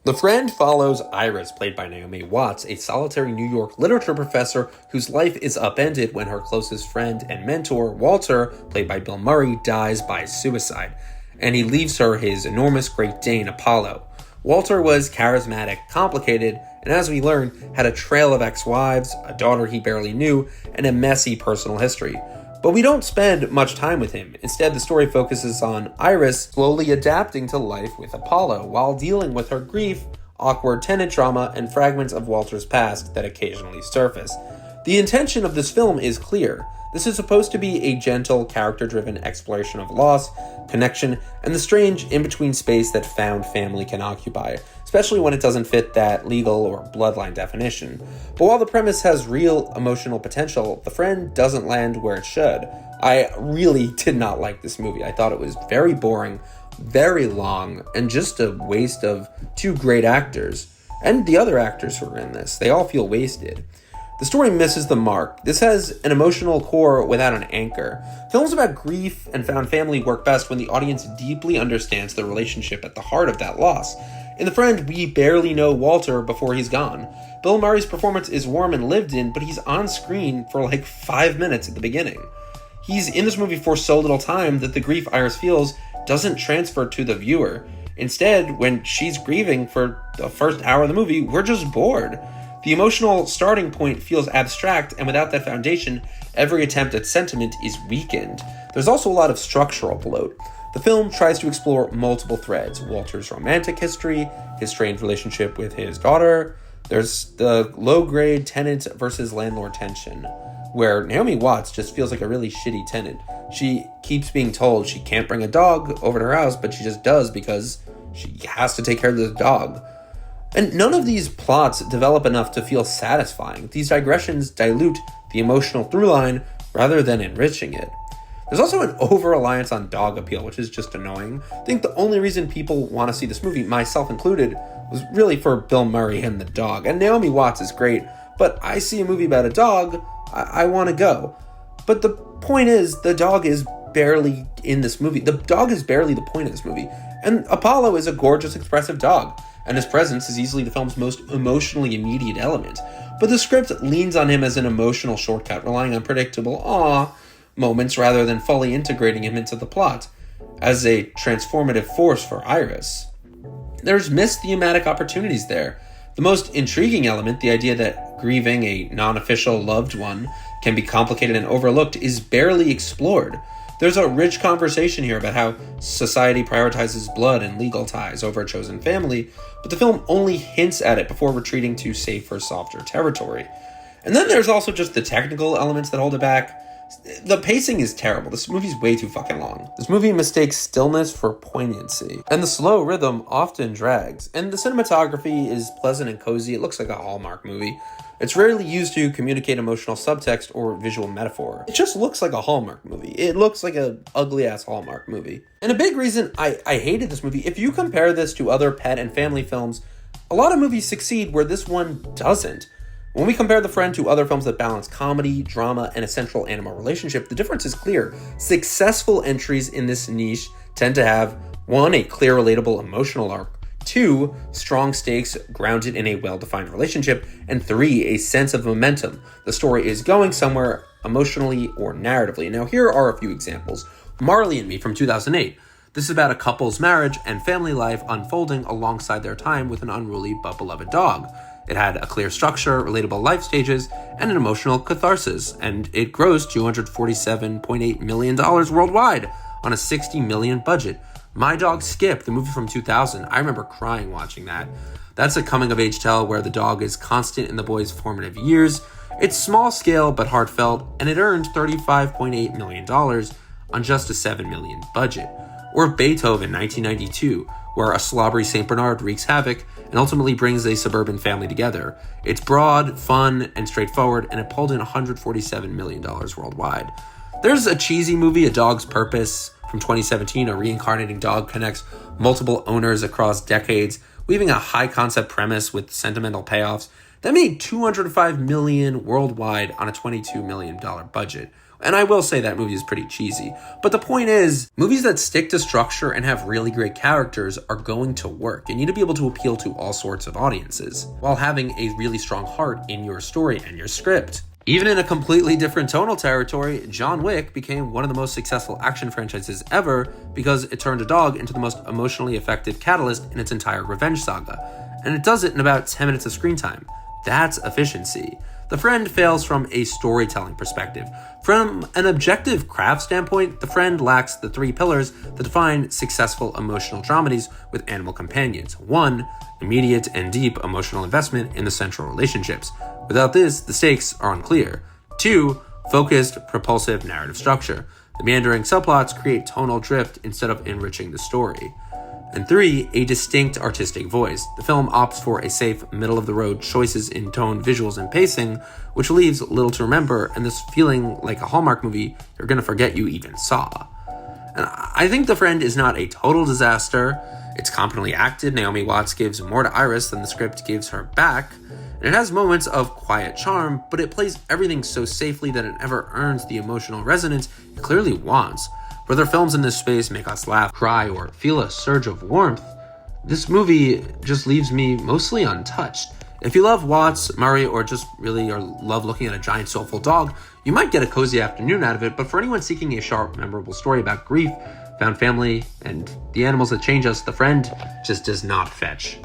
The Friend follows Iris, played by Naomi Watts, a solitary New York literature professor whose life is upended when her closest friend and mentor, Walter, played by Bill Murray, dies by suicide, and he leaves her his enormous Great Dane, Apollo. Walter was charismatic, complicated, and as we learn, had a trail of ex-wives, a daughter he barely knew, and a messy personal history. But we don't spend much time with him. Instead, the story focuses on Iris slowly adapting to life with Apollo while dealing with her grief, awkward tenant drama, and fragments of Walter's past that occasionally surface. The intention of this film is clear. This is supposed to be a gentle, character-driven exploration of loss, connection, and the strange in-between space that found family can occupy, especially when it doesn't fit that legal or bloodline definition. But while the premise has real emotional potential, The Friend doesn't land where it should. I really did not like this movie. I thought it was very boring, very long, and just a waste of two great actors. And the other actors who are in this, they all feel wasted. The story misses the mark. This has an emotional core without an anchor. Films about grief and found family work best when the audience deeply understands the relationship at the heart of that loss. In The Friend, we barely know Walter before he's gone. Bill Murray's performance is warm and lived in, but he's on screen for like 5 minutes at the beginning. He's in this movie for so little time that the grief Iris feels doesn't transfer to the viewer. Instead, when she's grieving for the first hour of the movie, we're just bored. The emotional starting point feels abstract, and without that foundation, every attempt at sentiment is weakened. There's also a lot of structural bloat. The film tries to explore multiple threads: Walter's romantic history, his strained relationship with his daughter. There's the low-grade tenant versus landlord tension, where Naomi Watts just feels like a really shitty tenant. She keeps being told she can't bring a dog over to her house, but she just does because she has to take care of the dog. And none of these plots develop enough to feel satisfying. These digressions dilute the emotional through line rather than enriching it. There's also an over-reliance on dog appeal, which is just annoying. I think the only reason people want to see this movie, myself included, was really for Bill Murray and the dog. And Naomi Watts is great, but I see a movie about a dog, I want to go. But the point is, the dog is barely in this movie. The dog is barely the point of this movie. And Apollo is a gorgeous, expressive dog, and his presence is easily the film's most emotionally immediate element. But the script leans on him as an emotional shortcut, relying on predictable "aw" moments rather than fully integrating him into the plot as a transformative force for Iris. There's missed thematic opportunities there. The most intriguing element, the idea that grieving a non-official loved one can be complicated and overlooked, is barely explored. There's a rich conversation here about how society prioritizes blood and legal ties over a chosen family, but the film only hints at it before retreating to safer, softer territory. And then there's also just the technical elements that hold it back. The pacing is terrible. This movie's way too fucking long. This movie mistakes stillness for poignancy, and the slow rhythm often drags. And the cinematography is pleasant and cozy. It looks like a Hallmark movie. It's rarely used to communicate emotional subtext or visual metaphor. It just looks like a Hallmark movie. It looks like an ugly-ass Hallmark movie. And a big reason I hated this movie, if you compare this to other pet and family films, a lot of movies succeed where this one doesn't. When we compare The Friend to other films that balance comedy, drama, and a central animal relationship, the difference is clear. Successful entries in this niche tend to have 1. A clear, relatable emotional arc, 2. Strong stakes grounded in a well-defined relationship, and 3. A sense of momentum. The story is going somewhere emotionally or narratively. Now, here are a few examples. Marley and Me from 2008. This is about a couple's marriage and family life unfolding alongside their time with an unruly but beloved dog. It had a clear structure, relatable life stages, and an emotional catharsis, and it grossed $247.8 million worldwide on a $60 million budget. My Dog Skip, the movie from 2000, I remember crying watching that. That's a coming-of-age tale where the dog is constant in the boy's formative years. It's small scale but heartfelt, and it earned $35.8 million on just a $7 million budget. Or Beethoven, 1992, where a slobbery St. Bernard wreaks havoc and ultimately brings a suburban family together. It's broad, fun, and straightforward, and it pulled in $147 million worldwide. There's a cheesy movie, A Dog's Purpose, from 2017. A reincarnating dog connects multiple owners across decades, weaving a high-concept premise with sentimental payoffs that made $205 million worldwide on a $22 million budget. And I will say that movie is pretty cheesy. But the point is, movies that stick to structure and have really great characters are going to work. You need to be able to appeal to all sorts of audiences, while having a really strong heart in your story and your script. Even in a completely different tonal territory, John Wick became one of the most successful action franchises ever because it turned a dog into the most emotionally effective catalyst in its entire revenge saga. And it does it in about 10 minutes of screen time. That's efficiency. The Friend fails from a storytelling perspective. From an objective craft standpoint, The Friend lacks the three pillars that define successful emotional dramedies with animal companions. 1. Immediate and deep emotional investment in the central relationships. Without this, the stakes are unclear. 2. Focused, propulsive narrative structure. The meandering subplots create tonal drift instead of enriching the story. And 3, a distinct artistic voice. The film opts for a safe, middle-of-the-road choices in tone, visuals, and pacing, which leaves little to remember, and this feeling like a Hallmark movie you're gonna forget you even saw. And I think The Friend is not a total disaster. It's competently acted. Naomi Watts gives more to Iris than the script gives her back. And it has moments of quiet charm, but it plays everything so safely that it never earns the emotional resonance it clearly wants. Whether films in this space make us laugh, cry, or feel a surge of warmth, this movie just leaves me mostly untouched. If you love Watts, Murray, or just really love looking at a giant soulful dog, you might get a cozy afternoon out of it, but for anyone seeking a sharp, memorable story about grief, found family, and the animals that change us, The Friend just does not fetch.